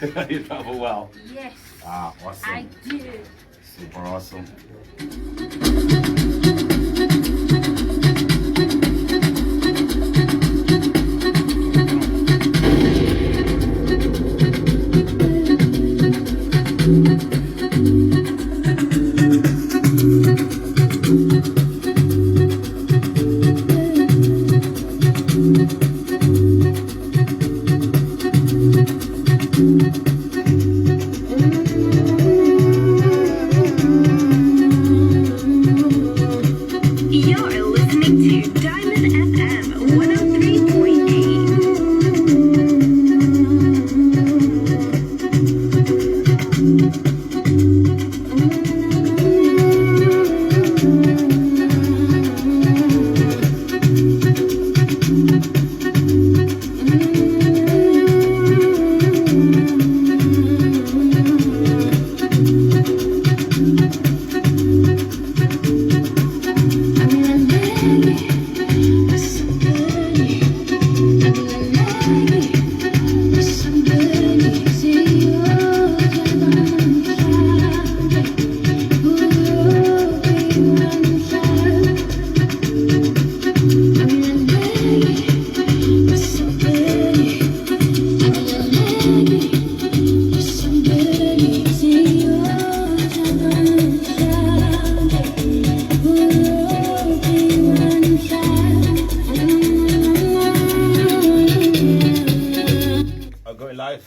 You travel well? Yes. Ah, awesome. I do. Super awesome. You're listening to Diamond FM 103.8. I'm going live.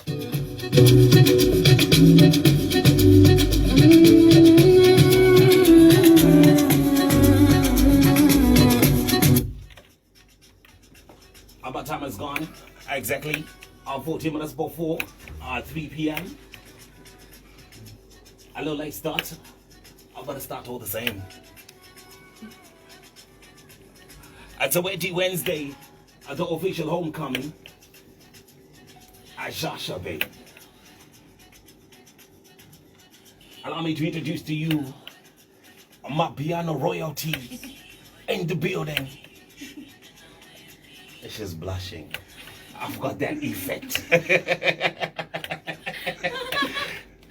About time is gone. Exactly. 14 minutes before 3 p.m. A little late start. I'm gonna start all the same. It's a Wednesday Wednesday. The official homecoming. Shasha, babe. Allow me to introduce to you my piano royalty in the building. She's blushing. I've got that effect.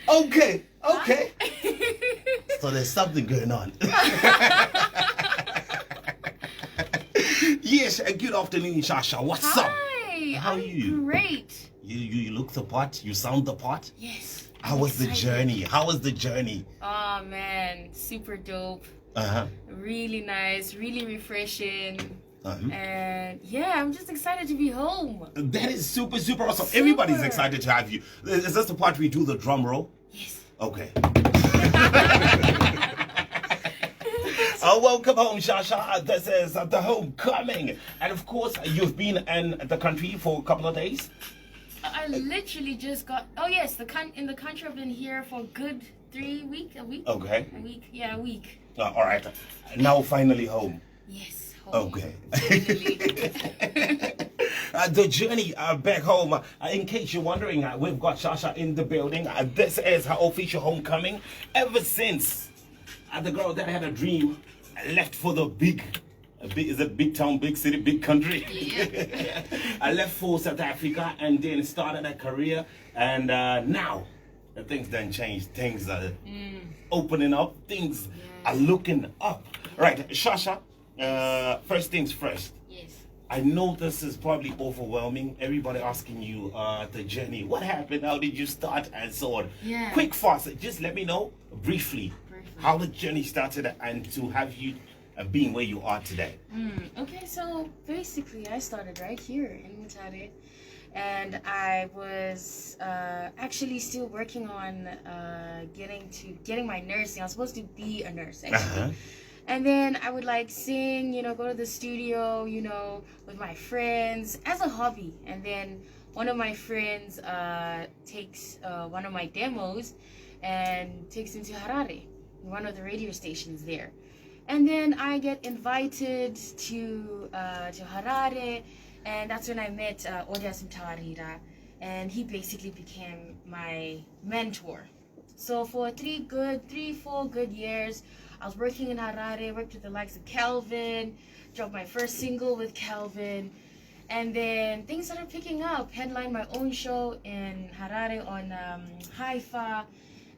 Okay. So there's something going on. Yes, good afternoon, Shasha. What's up? Hi. How are you? Great. You look the part. You sound the part. Yes. How was the journey? How was the journey? Oh man, super dope. Uh-huh. Really nice, really refreshing. Uh-huh. And yeah, I'm just excited to be home. That is super awesome. Super. Everybody's excited to have you. Is this the part we do the drum roll? Yes. Okay. Welcome home, Shasha. This is the homecoming. And of course, you've been in the country for a couple of days. I literally just got. Oh yes, in the country I've been here for a good a week. Okay. A week. Yeah, a week. All right. Now finally home. Yes. Home. Okay. Finally. The journey back home, in case you're wondering, we've got Shasha in the building. This is her official homecoming. Ever since the girl that had a dream left for the is it big town, big city, big country? Yeah. I left for South Africa and then started a career. And now things done changed. Things are opening up. Things are looking up. Right, Shasha, first things first. Yes. I know this is probably overwhelming. Everybody asking you the journey. What happened? How did you start? And so on. Yeah. Quick, fast. Just let me know briefly how the journey started and to have you being where you are today. Okay, so basically I started right here in Mutare, and I was actually still working on getting my nursing. I was supposed to be a nurse actually. And then I would like sing, go to the studio, with my friends as a hobby. And then one of my friends takes one of my demos and takes him to Harare, one of the radio stations there. And then I get invited to Harare, and that's when I met Odias Mtawarira, and he basically became my mentor. So for 4 good years, I was working in Harare, worked with the likes of Calvin, dropped my first single with Calvin, And then things started picking up. Headlined my own show in Harare on Haifa.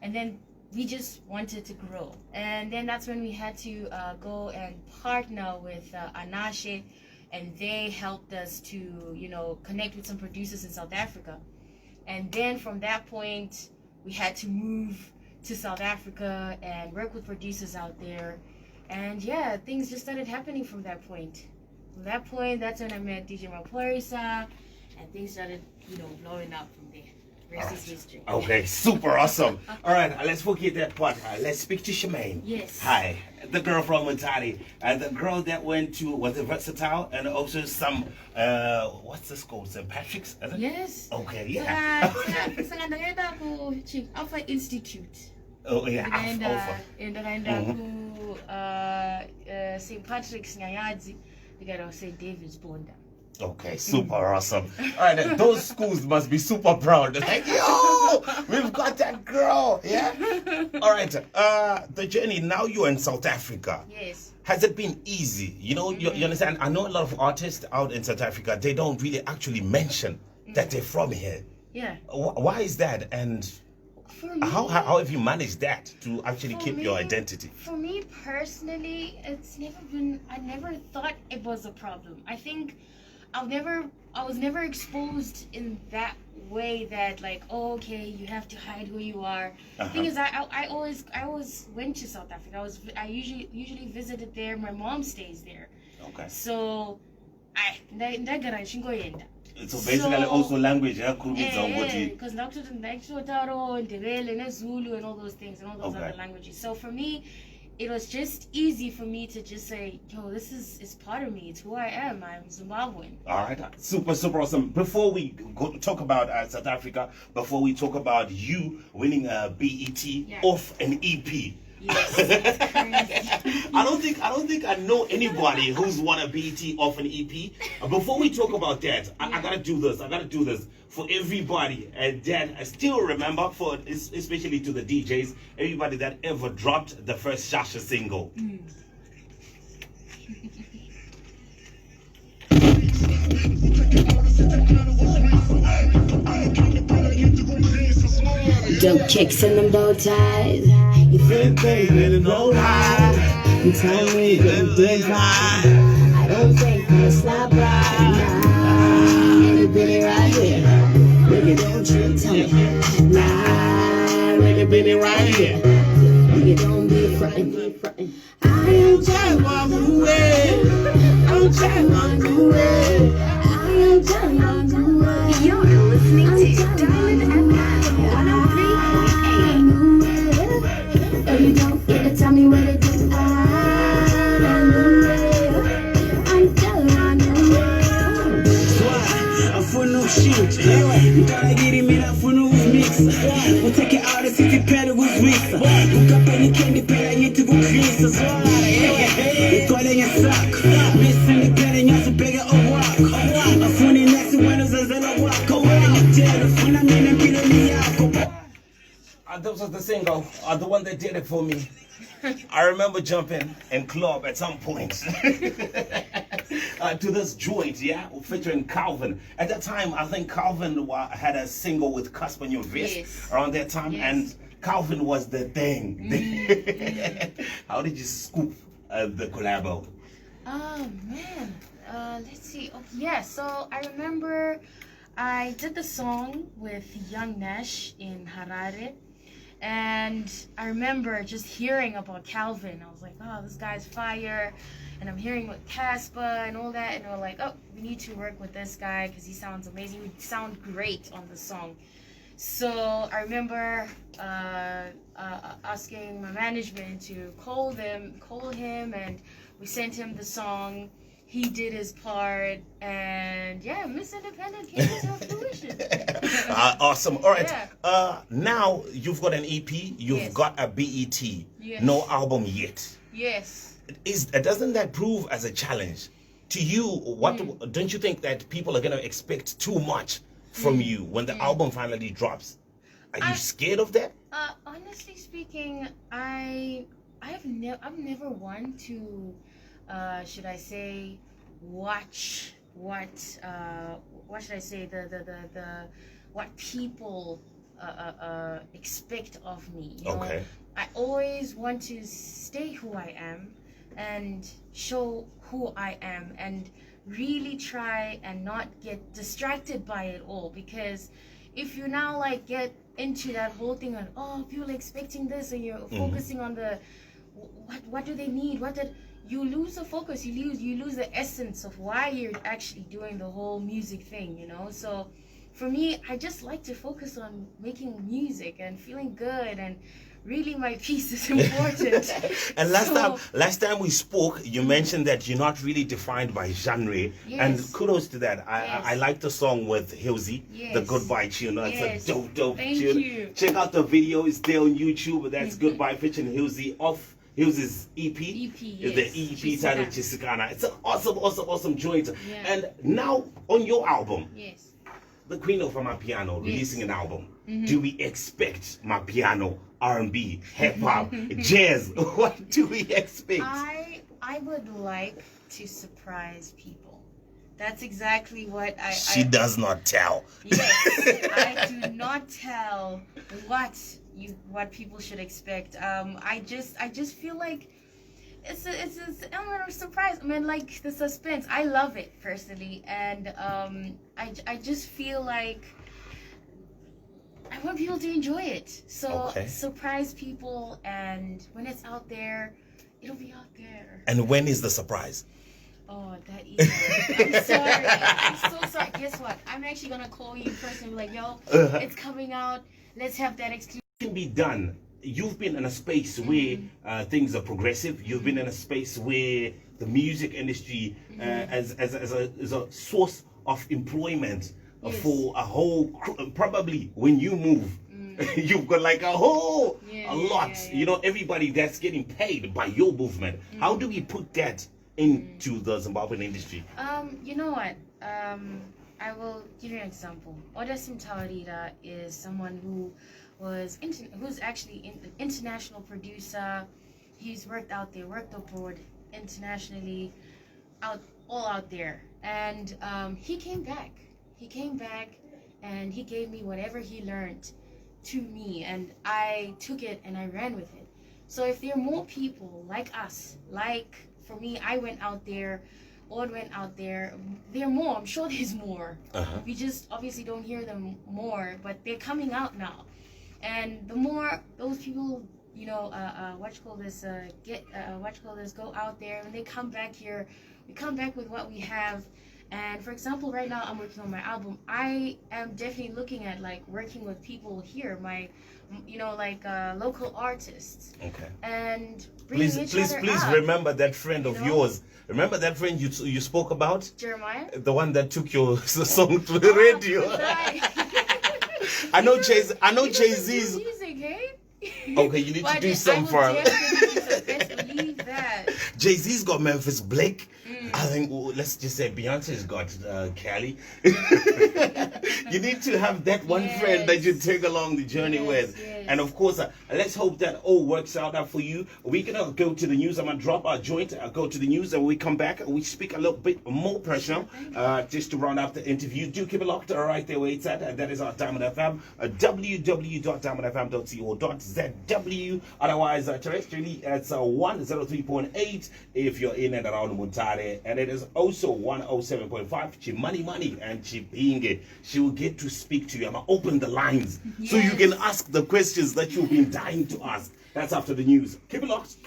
And then we just wanted to grow. And then that's when we had to go and partner with Anashe. And they helped us to, you know, connect with some producers in South Africa. And then from that point, we had to move to South Africa and work with producers out there. And yeah, things just started happening from that point. From that point, that's when I met DJ Maporisa, and things started, you know, blowing up from there. Rest is history. Okay, super awesome. All right, let's forget that part. Let's speak to Shemaine. Yes. Hi, the girl from Montari, and the girl that went to, was it Versatile, and also some, what's this called, St. Patrick's? Is it? Yes. Okay, yeah. Alpha Institute. Oh, yeah, Alpha. In St. Patrick's Nyayadzi, we got to say David's Bonda. Okay, super awesome. All right, then, those schools must be super proud. They're like, yo, we've got that girl. Yeah. All right. The journey. Now you're in South Africa. Yes. Has it been easy? You know, you understand. I know a lot of artists out in South Africa. They don't really actually mention that they're from here. Yeah. Why is that? And For me, how have you managed that to actually For keep me- your identity? For me personally, it's never been. I never thought it was a problem. I think I was never exposed in that way that like, oh, okay, you have to hide who you are. The thing is, I always went to South Africa. I usually visited there. My mom stays there, Okay. so So basically, also language. because now to the next Taro and Ndebele and Zulu and all those things and all those Okay. other languages. So for me, it was just easy for me to just say, yo, this is part of me. It's who I am. I'm Zimbabwean. All right, super, super awesome. Before we talk about South Africa, before we talk about you winning a BET off an EP. Yes, it's crazy. I don't think I know anybody who's won a BET off an EP. Before we talk about that, I gotta do this. I gotta do this for everybody that I still remember, for especially to the DJs, everybody that ever dropped the first Shasha single. Dope kicks and them bow ties. You think they really know how? You tell me you did right. I don't think I'm a slap right now. Anybody right here? Nigga, don't you tell me. Nah, nigga, been right here. Nigga, don't be frontin'. I ain't trying to walk away. I'm trying to walk away. I ain't trying to walk away. You're listening to Diamond FM 103.8. Oh, you don't get to tell me what it do. I'm telling you. I'm for no shit. You gotta get him in for no mix. We'll take it out of city pedal with mix. You got any candy pedal, you to go clean. So, you're calling a suck. Missing the pedal, you're so big a walk. I'm funny next to windows as a walk. Away in the telephone, I'm in a million. That was the single, the one that did it for me. I remember jumping in club at some point to this joint, featuring Calvin. At that time, I think Calvin had a single with Casper Nyovest Yes. around that time, Yes. and Calvin was the thing. How did you scoop the collabo? Oh man, let's see. Oh, yeah, so I remember I did the song with Young Nash in Harare, and I remember just hearing about Calvin. I was like, oh, this guy's fire, and I'm hearing with Casper and all that, and we're like, oh, we need to work with this guy because he sounds amazing. He would sound great on the song. So I remember asking my management to call him, and we sent him the song. He did his part, and yeah, Miss Independent came to fruition. Awesome. All right. Yeah. Now you've got an EP. You've Yes. got a BET. Yes. No album yet. Yes. Doesn't that prove as a challenge to you? What don't you think that people are gonna expect too much from you when the album finally drops? Are you scared of that? Honestly speaking, I'm never one to, should I say, watch what should I say, the what people expect of me. You know? Okay. I always want to stay who I am and show who I am, and really try and not get distracted by it all. Because if you now like get into that whole thing on, oh, people are expecting this, and you're focusing on the what do they need, you lose the focus, you lose the essence of why you're actually doing the whole music thing, you know. So for me, I just like to focus on making music and feeling good, and really my peace is important. And last time we spoke, you mentioned that you're not really defined by genre. Yes. And kudos to that. Yes. I like the song with Hilsey, Yes. the Goodbye tune. It's Yes. a dope Thank tune. you. Check out the video, it's there on YouTube. That's Goodbye featuring Hilsey off Hilsey's EP. EP, The yes. EP titled Chisikana. It's an awesome joint. Yeah. And now on your album, Yes. the Queen of Amapiano releasing an album. Do we expect Mapiano, R&B, hip hop, jazz? What do we expect? I would like to surprise people. That's exactly what She does not tell. Yes, I do not tell what people should expect. I just feel like it's a surprise. I mean, like the suspense. I love it personally, and I just feel like I want people to enjoy it. So surprise people, and when it's out there, it'll be out there. And when is the surprise? Oh, that easy. I'm sorry. I'm so sorry. Guess what? I'm actually gonna call you personally, like, yo, it's coming out. Let's have that exclusive. It can be done. You've been in a space where things are progressive. You've been in a space where the music industry is a source of employment for a whole probably when you move. You've got like a lot. You know, everybody that's getting paid by your movement. How do we put that into the Zimbabwean industry? You know what? I will give you an example. Odasim Tawarira is someone who's actually an international producer. He's worked out there, worked abroad, internationally, all out there. And he came back. He came back and he gave me whatever he learned to me, and I took it and I ran with it. So if there are more people like us, like for me, I went out there, Ord went out there, there are more, I'm sure there's more. We just obviously don't hear them more, but they're coming out now. And the more those people, you know, go out there, and they come back here, we come back with what we have. And for example, right now I'm working on my album. I am definitely looking at like working with people here, my, you know, like local artists. Okay. And Please remember that friend of yours. Remember that friend you spoke about? Jeremiah? The one that took your song to the radio. I know Jay-Z's. Music, eh? Okay, you need to do some for him. Believe that. Jay-Z's got Memphis Blake. I think, let's just say Beyonce's got Kelly. You need to have that one friend that you take along the journey with. Yes. And of course, let's hope that all works out for you. We're going to go to the news. I'm going to drop our joint, go to the news, and when we come back, we speak a little bit more personal, just to round up the interview. Do keep it locked right there where it's at. That is our Diamond FM, www.diamondfm.co.zw. Otherwise, terrestrially, it's 103.8 if you're in and around Mutare. And it is also 107.5 Chimani and Chipinge. She will get to speak to you. I'm going to open the lines so you can ask the questions that you've been dying to ask. That's after the news. Keep it locked.